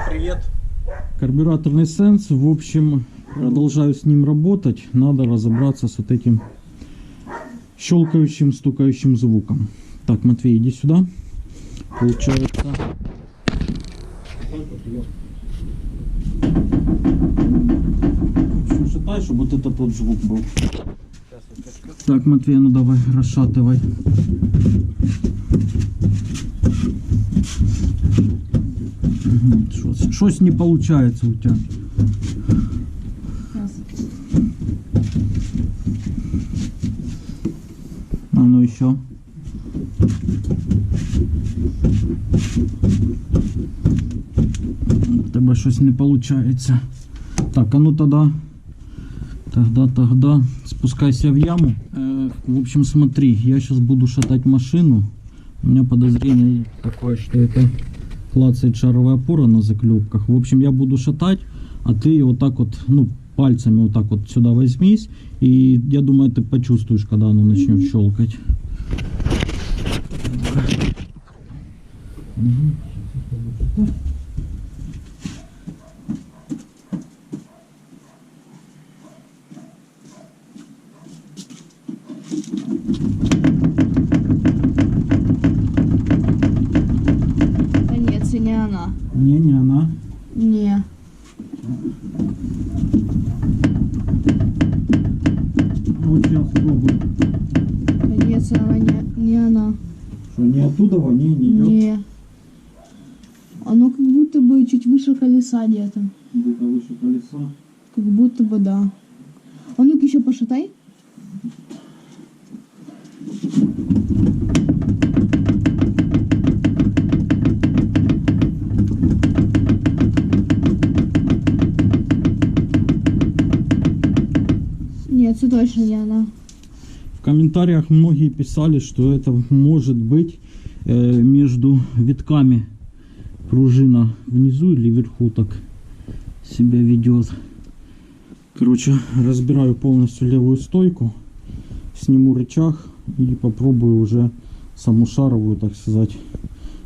привет. Карбюраторный сенс. В общем, продолжаю с ним работать. Надо разобраться с вот этим щелкающим, стукающим звуком. Так, Матвей, иди сюда. Получается... Шатай, чтобы вот это тот звук был. Так, Матвей, ну давай, расшатывай. Что-то не получается у тебя. А ну еще. У тебе щось не получается. Так, а ну тогда спускайся в яму. В общем, смотри, я сейчас буду шатать машину. У меня подозрение такое, что это клацает шаровая опора на заклепках. В общем, я буду шатать, а ты вот так вот, ну, пальцами вот так вот сюда возьмись. И я думаю, ты почувствуешь, когда оно начнет щелкать. Да нет, это не она. Не она. Не. Вот сейчас пробуем. Да нет, она не она. Что, не оттуда, не идет? Не. Оно как будто бы чуть выше колеса где-то. Где-то выше колеса. Как будто бы да. А ну-ка еще пошатай. Нет, это точно не она. В комментариях многие писали, что это может быть между витками пружина внизу или вверху так себя ведет. Короче, разбираю полностью левую стойку, сниму рычаг и попробую уже саму шаровую, так сказать,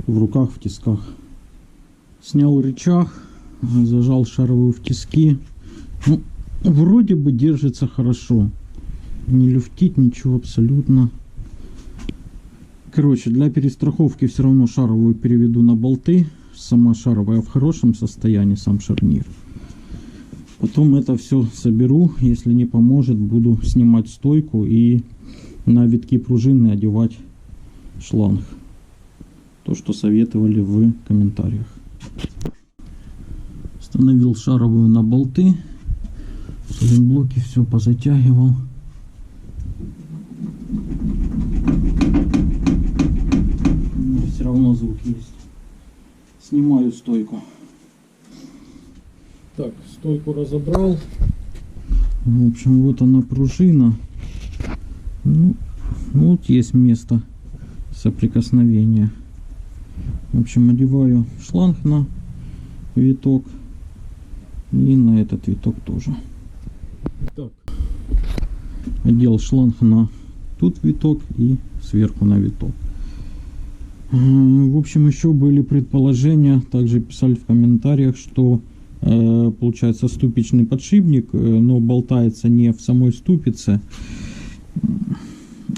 в руках, в тисках. Снял рычаг, зажал шаровую в тиски. Ну, вроде бы держится хорошо. Не люфтит ничего абсолютно. Короче, для перестраховки все равно шаровую переведу на болты. Сама шаровая в хорошем состоянии, сам шарнир. Потом это все соберу. Если не поможет, буду снимать стойку и на витки пружины одевать шланг. То, что советовали в комментариях. Установил шаровую на болты. В блоке все позатягивал. Но все равно звук есть. Снимаю стойку. Так, стойку разобрал. В общем, вот она пружина. Ну, вот есть место соприкосновения. В общем, одеваю шланг на виток. И на этот виток тоже. Так. Одел шланг на тут виток и сверху на виток. В общем, еще были предположения, также писали в комментариях, что получается ступичный подшипник, но болтается не в самой ступице,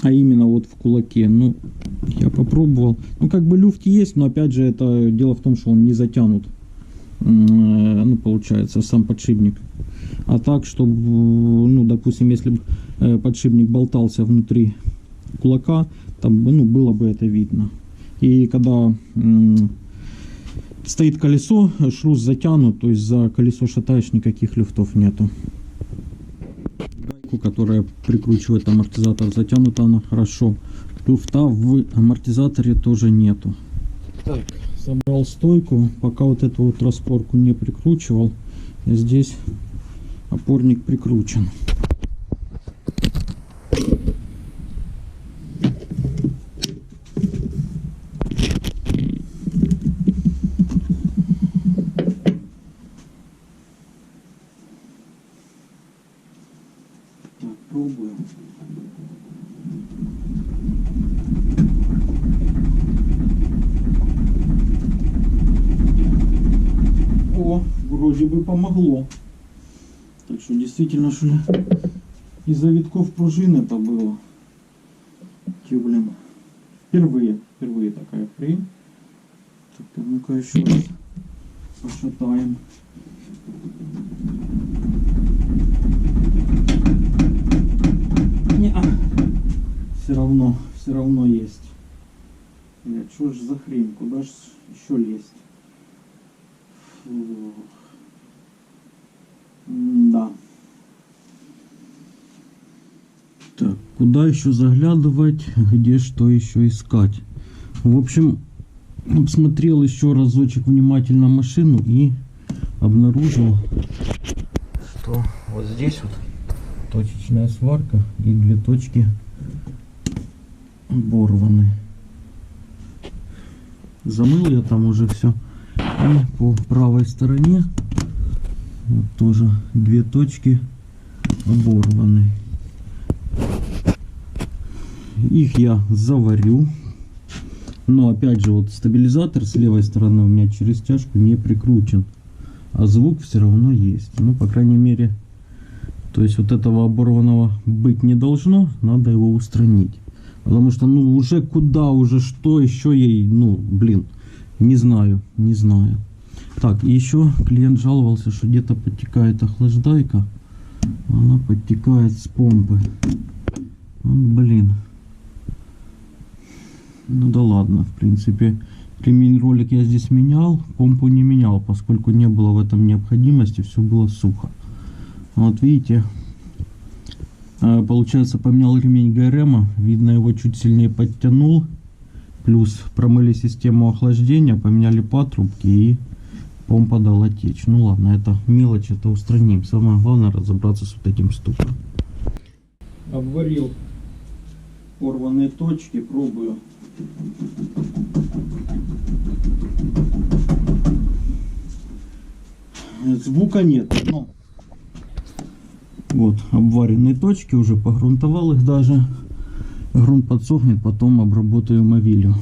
а именно вот в кулаке. Ну, я попробовал. Ну, как бы люфт есть, но опять же, это дело в том, что он не затянут. Ну, получается, сам подшипник. А так, чтобы, ну, допустим, если бы подшипник болтался внутри кулака, там, ну, было бы это видно. И когда стоит колесо, шрус затянут, то есть за колесо шатаешь, никаких люфтов нету. Гайку, которая прикручивает амортизатор, затянута она хорошо. Люфта в амортизаторе тоже нету. Так, собрал стойку, пока вот эту вот распорку не прикручивал. Здесь опорник прикручен. Так, пробуем. вроде бы помогло. Так что действительно, что ли, из-за витков пружин это было. Блин. Впервые такая хрень. Так, ну-ка еще раз пошатаем. Все равно есть. Блядь, что ж за хрень? Куда ж еще лезть? Фу. Да. Так, куда еще заглядывать, где что еще искать? В общем, обсмотрел еще разочек внимательно машину и обнаружил, что вот здесь вот точечная сварка и 2 точки оборваны. Замыл я там уже все. И по правой стороне вот тоже 2 точки оборваны. Их я заварю. Но опять же, вот стабилизатор с левой стороны у меня через стяжку не прикручен. А звук все равно есть. Ну, по крайней мере, то есть вот этого оборванного быть не должно. Надо его устранить. Потому что, ну, уже куда, уже что еще ей, ну, блин, не знаю. Так, и еще клиент жаловался, что где-то подтекает охлаждайка. Она подтекает с помпы. Вот, блин. Ну да ладно, в принципе, ремень ролик я здесь менял, помпу не менял, поскольку не было в этом необходимости, все было сухо. Вот видите, получается, поменял ремень ГРМ, видно, его чуть сильнее подтянул, плюс промыли систему охлаждения, поменяли патрубки и помпа дала течь. Ну ладно, это мелочь, это устраним. Самое главное разобраться с вот этим стуком. Обварил порванные точки, пробую. Звука нет, но вот обваренные точки, уже погрунтовал их даже. Грунт подсохнет, потом обработаю мовилью.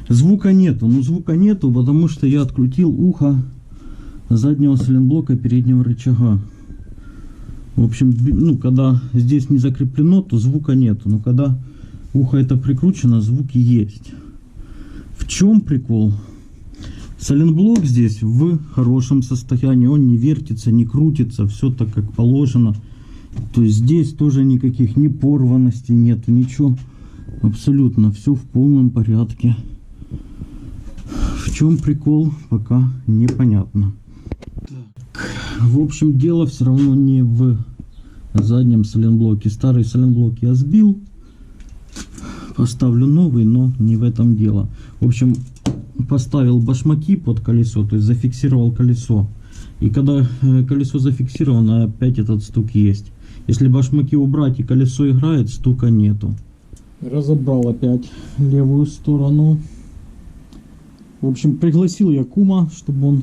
Звука нету, потому что я открутил ухо заднего сайлентблока переднего рычага. В общем, ну, когда здесь не закреплено, то звука нету, но когда ухо это прикручено, звуки есть. В чем прикол? Сайлентблок здесь в хорошем состоянии, он не вертится, не крутится, все так как положено. То есть здесь тоже никаких ни порванностей нету, ничего, абсолютно все в полном порядке. В чем прикол, пока непонятно. Так, в общем, дело все равно не в заднем сайлентблоке. Старый сайлентблок я сбил, поставлю новый, но не в этом дело. В общем, поставил башмаки под колесо, то есть зафиксировал колесо. И когда колесо зафиксировано, опять этот стук есть. Если башмаки убрать и колесо играет, стука нету. Разобрал опять левую сторону. В общем, пригласил я кума, чтобы он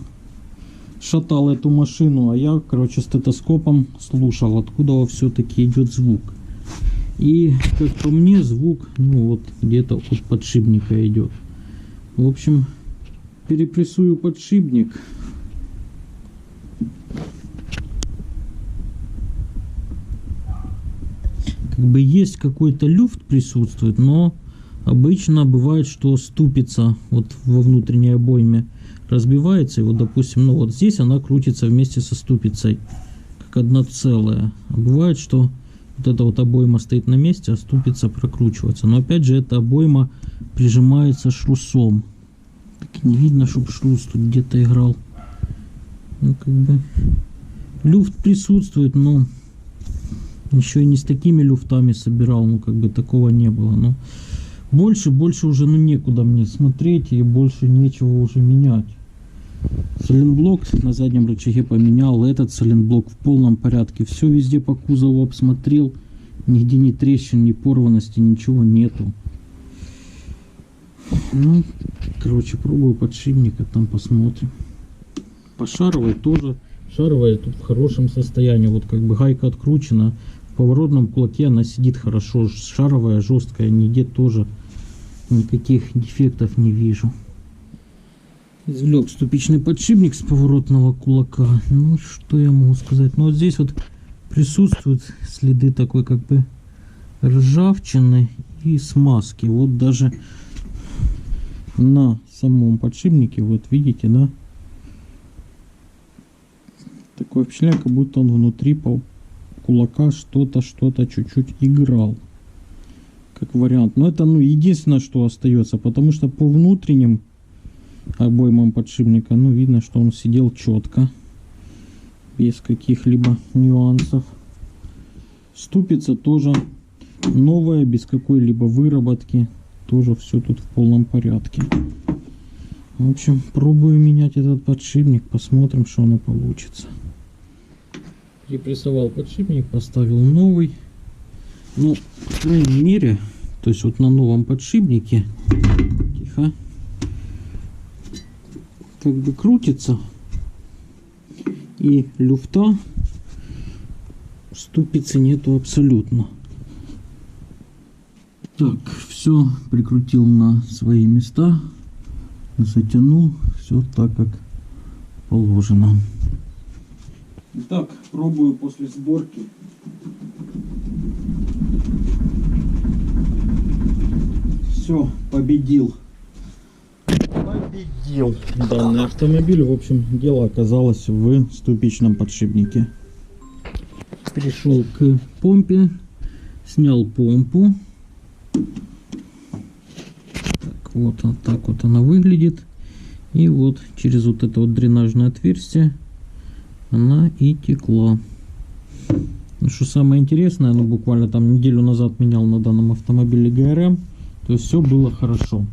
шатал эту машину, а я, короче, стетоскопом слушал, откуда все-таки идет звук. И, как по мне, звук, ну вот, где-то от подшипника идет. В общем, перепрессую подшипник. Как бы есть какой-то люфт присутствует, но обычно бывает, что ступица вот во внутренней обойме разбивается. И вот, допустим, ну вот здесь она крутится вместе со ступицей, как одно целое. А бывает, что вот эта вот обойма стоит на месте, а ступица прокручивается. Но опять же, эта обойма прижимается шрусом. Так и не видно, чтобы шрус тут где-то играл. Ну, как бы люфт присутствует, но еще и не с такими люфтами собирал, ну, как бы такого не было. Но больше уже, ну, некуда мне смотреть и больше нечего уже менять. Сайлентблок на заднем рычаге поменял, этот сайлентблок в полном порядке. Все везде по кузову обсмотрел, нигде ни трещин, ни порванности, ничего нету. Ну, короче, пробую подшипник, а там посмотрим. По шаровой тоже. Шаровая тут в хорошем состоянии. Вот как бы гайка откручена. В поворотном кулаке она сидит хорошо. Шаровая, жесткая. Нигде тоже никаких дефектов не вижу. Извлек ступичный подшипник с поворотного кулака. Ну, что я могу сказать? Ну, вот здесь вот присутствуют следы такой как бы ржавчины и смазки. Вот даже на самом подшипнике, вот видите, да? Такое впечатление, как будто он внутри кулака что-то чуть-чуть играл. Как вариант. Но это, ну, единственное, что остается. Потому что по внутренним обоймам подшипника, ну, видно, что он сидел четко. Без каких-либо нюансов. Ступица тоже новая, без какой-либо выработки. Тоже все тут в полном порядке. В общем, пробую менять этот подшипник. Посмотрим, что оно получится. Припрессовал подшипник, поставил новый. Ну, по крайней мере, то есть вот на новом подшипнике, тихо, как бы крутится. И люфта ступицы нету абсолютно. Так, все прикрутил на свои места, затянул, все так как положено. Итак, пробую после сборки. Все, победил. Победил данный автомобиль. В общем, дело оказалось в ступичном подшипнике. Перешел к помпе, снял помпу. Так вот она выглядит. И вот через вот это вот дренажное отверстие она и текла. Что самое интересное, ну буквально там неделю назад менял на данном автомобиле ГРМ. То есть все было хорошо.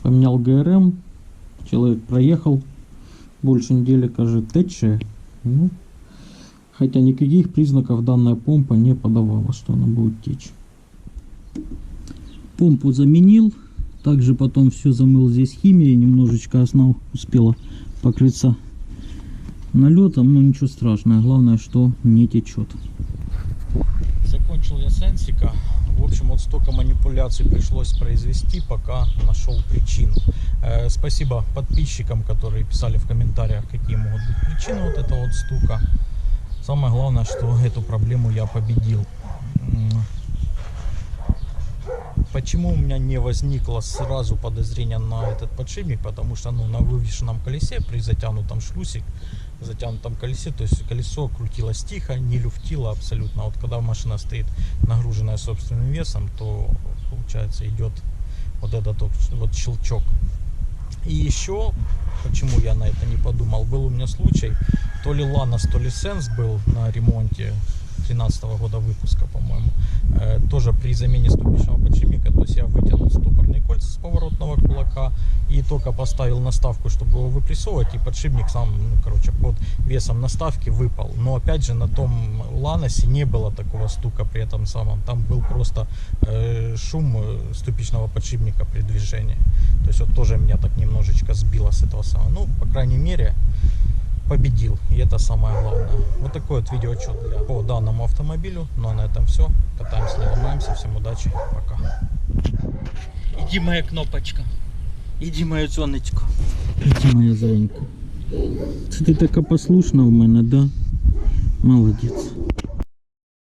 Поменял ГРМ, человек проехал, больше недели, кажется, тече. Ну, хотя никаких признаков данная помпа не подавала, что она будет течь. Помпу заменил, также потом все замыл здесь химией, немножечко основа успела покрыться налетом, но ничего страшного, главное, что не течет. Закончил я сенсика. В общем, вот столько манипуляций пришлось произвести, пока нашел причину. Спасибо подписчикам, которые писали в комментариях, какие могут быть причины вот этого вот стука. Самое главное, что эту проблему я победил. Почему у меня не возникло сразу подозрения на этот подшипник? Потому что, ну, на вывешенном колесе при затянутом шлюсик, затянутом колесе, то есть колесо крутилось тихо, не люфтило абсолютно. Вот когда машина стоит нагруженная собственным весом, то получается идет вот этот вот щелчок. И еще, почему я на это не подумал, был у меня случай, то ли Ланос, то ли Sense был на ремонте 2013 года выпуска, по-моему, тоже при замене ступичного подшипника. То есть я вытянул стопорные кольца с поворотного кулака и только поставил наставку, чтобы его выпрессовывать, и подшипник сам, ну, короче, под весом наставки выпал. Но опять же, на том Ланосе не было такого стука при этом самом, там был просто шум ступичного подшипника при движении. То есть вот тоже меня так немножечко сбило с этого самого. Ну, по крайней мере, победил, и это самое главное. Вот такой вот видеоотчет по данному автомобилю. Ну а на этом все. Катаемся, не ломаемся. Всем удачи, пока. Иди, моя кнопочка. Иди, моя сонечко. Иди, моя зайенька. Ты така послушна в мене, да? Молодец.